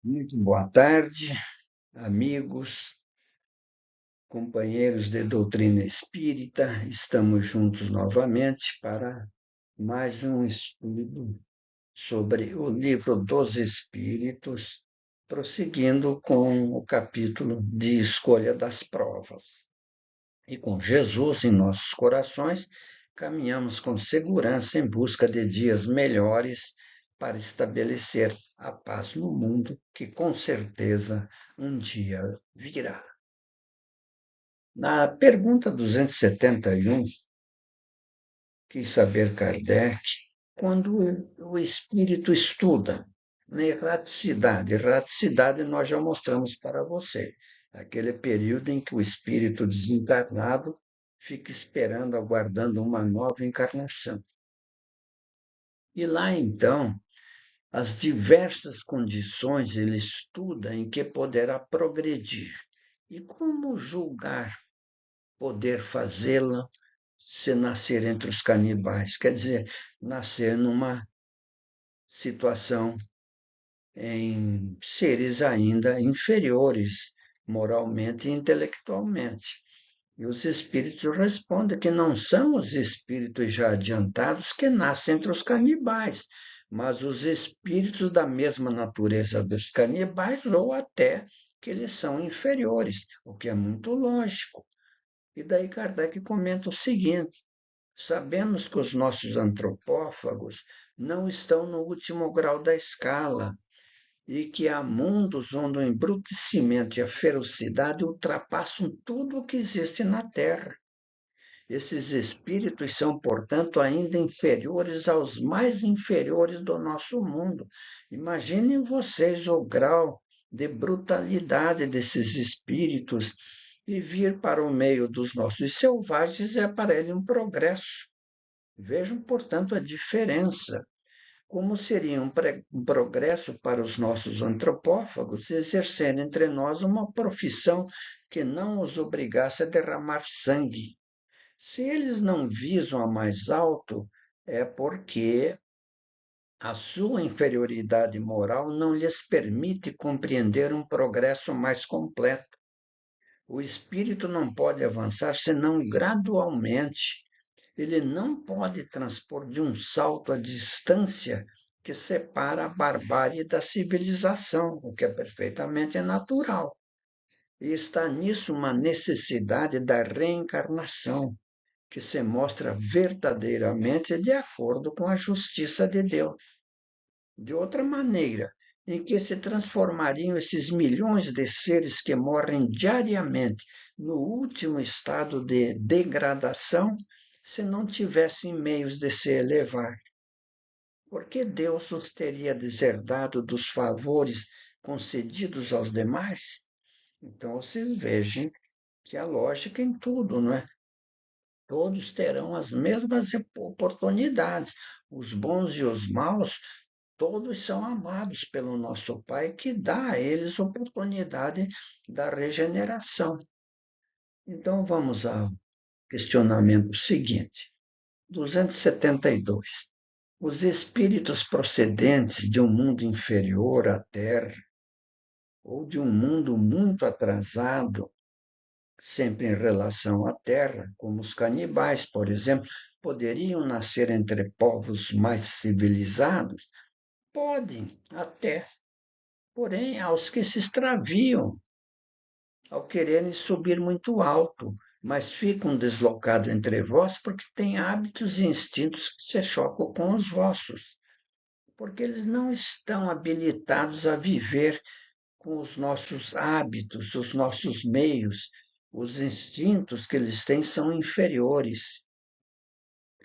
Muito boa tarde, amigos, companheiros de doutrina espírita. Estamos juntos novamente para mais um estudo sobre o Livro dos Espíritos, prosseguindo com o capítulo de Escolha das Provas. E com Jesus em nossos corações, caminhamos com segurança em busca de dias melhores para estabelecer a paz no mundo, que com certeza um dia virá. Na pergunta 271, quis saber Kardec, quando o espírito estuda na erraticidade. Erraticidade nós já mostramos para você. Aquele período em que o espírito desencarnado fica esperando, aguardando uma nova encarnação. E lá, então, as diversas condições ele estuda em que poderá progredir. E como julgar poder fazê-la se nascer entre os canibais? Quer dizer, nascer numa situação em seres ainda inferiores moralmente e intelectualmente. E os espíritos respondem que não são os espíritos já adiantados que nascem entre os canibais, mas os espíritos da mesma natureza dos canibais, ou até que eles são inferiores, o que é muito lógico. E daí Kardec comenta o seguinte: sabemos que os nossos antropófagos não estão no último grau da escala, e que há mundos onde o embrutecimento e a ferocidade ultrapassam tudo o que existe na Terra. Esses espíritos são, portanto, ainda inferiores aos mais inferiores do nosso mundo. Imaginem vocês o grau de brutalidade desses espíritos e vir para o meio dos nossos selvagens é para ele um progresso. Vejam, portanto, a diferença. Como seria um progresso para os nossos antropófagos exercer entre nós uma profissão que não os obrigasse a derramar sangue? Se eles não visam a mais alto, é porque a sua inferioridade moral não lhes permite compreender um progresso mais completo. O espírito não pode avançar senão gradualmente. Ele não pode transpor de um salto a distância que separa a barbárie da civilização, o que é perfeitamente natural. E está nisso uma necessidade da reencarnação, que se mostra verdadeiramente de acordo com a justiça de Deus. De outra maneira, em que se transformariam esses milhões de seres que morrem diariamente no último estado de degradação, se não tivessem meios de se elevar? Por que Deus os teria deserdado dos favores concedidos aos demais? Então, vocês vejam que a lógica em tudo, não é? Todos terão as mesmas oportunidades. Os bons e os maus, todos são amados pelo nosso Pai, que dá a eles oportunidade da regeneração. Então, vamos ao questionamento seguinte. 272. Os espíritos procedentes de um mundo inferior à Terra, ou de um mundo muito atrasado, sempre em relação à Terra, como os canibais, por exemplo, poderiam nascer entre povos mais civilizados? Podem, até. Porém, aos que se extraviam ao quererem subir muito alto, mas ficam deslocados entre vós porque têm hábitos e instintos que se chocam com os vossos, porque eles não estão habilitados a viver com os nossos hábitos, os nossos meios, os instintos que eles têm são inferiores.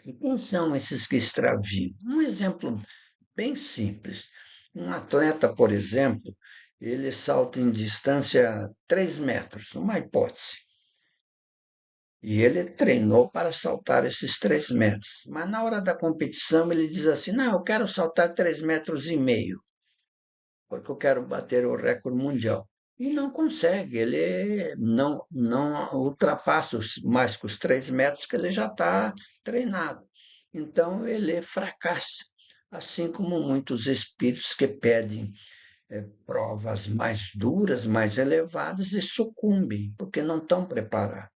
E quem são esses que extraviam? Um exemplo bem simples. Um atleta, por exemplo, ele salta em distância 3 metros, uma hipótese. E ele treinou para saltar esses 3 metros. Mas na hora da competição ele diz assim, não, eu quero saltar 3,5 metros, porque eu quero bater o recorde mundial. E não consegue, ele não ultrapassa mais que os 3 metros que ele já está treinado. Então ele fracassa, assim como muitos espíritos que pedem provas mais duras, mais elevadas e sucumbem, porque não estão preparados.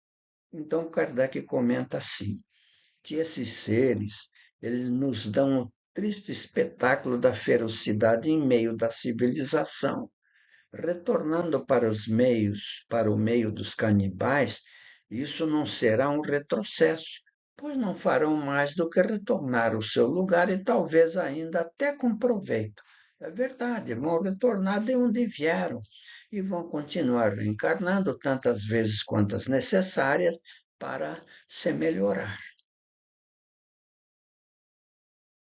Então, Kardec comenta assim, que esses seres, eles nos dão o triste espetáculo da ferocidade em meio da civilização, retornando para o meio dos canibais, isso não será um retrocesso, pois não farão mais do que retornar ao seu lugar e talvez ainda até com proveito. É verdade, vão retornar de onde vieram e vão continuar reencarnando tantas vezes quantas necessárias para se melhorar.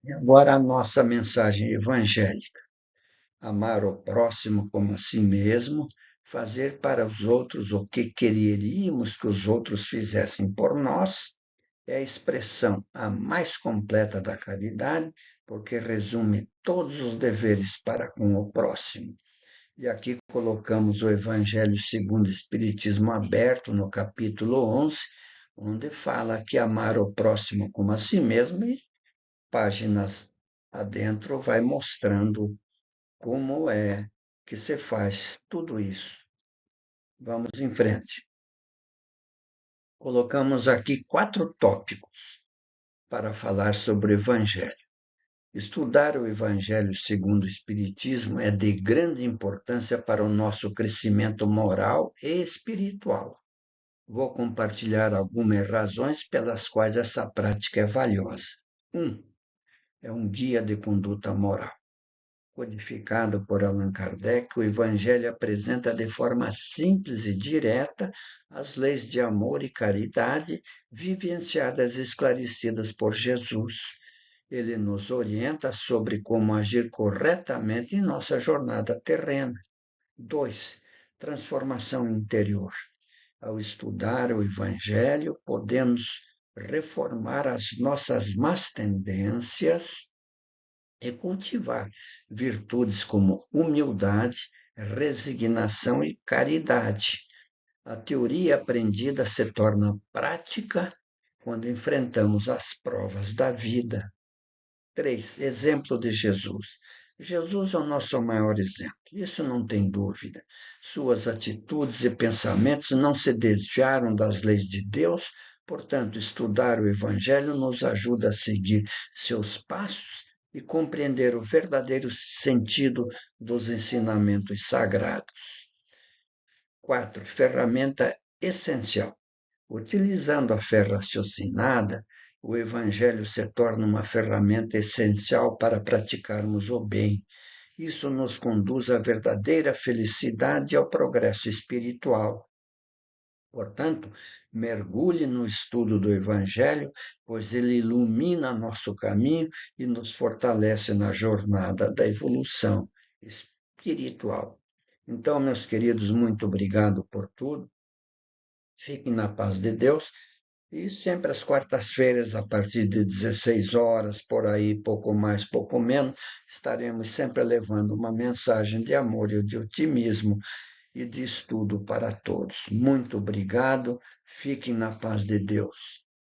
E agora a nossa mensagem evangélica. Amar o próximo como a si mesmo, fazer para os outros o que quereríamos que os outros fizessem por nós, é a expressão a mais completa da caridade, porque resume todos os deveres para com o próximo. E aqui colocamos o Evangelho segundo o Espiritismo aberto, no capítulo 11, onde fala que amar o próximo como a si mesmo, e páginas adentro vai mostrando como é que se faz tudo isso. Vamos em frente. Colocamos aqui 4 tópicos para falar sobre o Evangelho. Estudar o Evangelho segundo o Espiritismo é de grande importância para o nosso crescimento moral e espiritual. Vou compartilhar algumas razões pelas quais essa prática é valiosa. 1. É um guia de conduta moral. Codificado por Allan Kardec, o Evangelho apresenta de forma simples e direta as leis de amor e caridade vivenciadas e esclarecidas por Jesus. Ele nos orienta sobre como agir corretamente em nossa jornada terrena. 2. Transformação interior. Ao estudar o Evangelho, podemos reformar as nossas más tendências e cultivar virtudes como humildade, resignação e caridade. A teoria aprendida se torna prática quando enfrentamos as provas da vida. 3. Exemplo de Jesus. Jesus é o nosso maior exemplo, isso não tem dúvida. Suas atitudes e pensamentos não se desviaram das leis de Deus, portanto, estudar o Evangelho nos ajuda a seguir seus passos e compreender o verdadeiro sentido dos ensinamentos sagrados. 4. Ferramenta essencial. Utilizando a fé raciocinada, o Evangelho se torna uma ferramenta essencial para praticarmos o bem. Isso nos conduz à verdadeira felicidade e ao progresso espiritual. Portanto, mergulhe no estudo do Evangelho, pois ele ilumina nosso caminho e nos fortalece na jornada da evolução espiritual. Então, meus queridos, muito obrigado por tudo. Fiquem na paz de Deus. E sempre às quartas-feiras, a partir de 16 horas, por aí, pouco mais, pouco menos, estaremos sempre levando uma mensagem de amor e de otimismo e de estudo para todos. Muito obrigado. Fiquem na paz de Deus.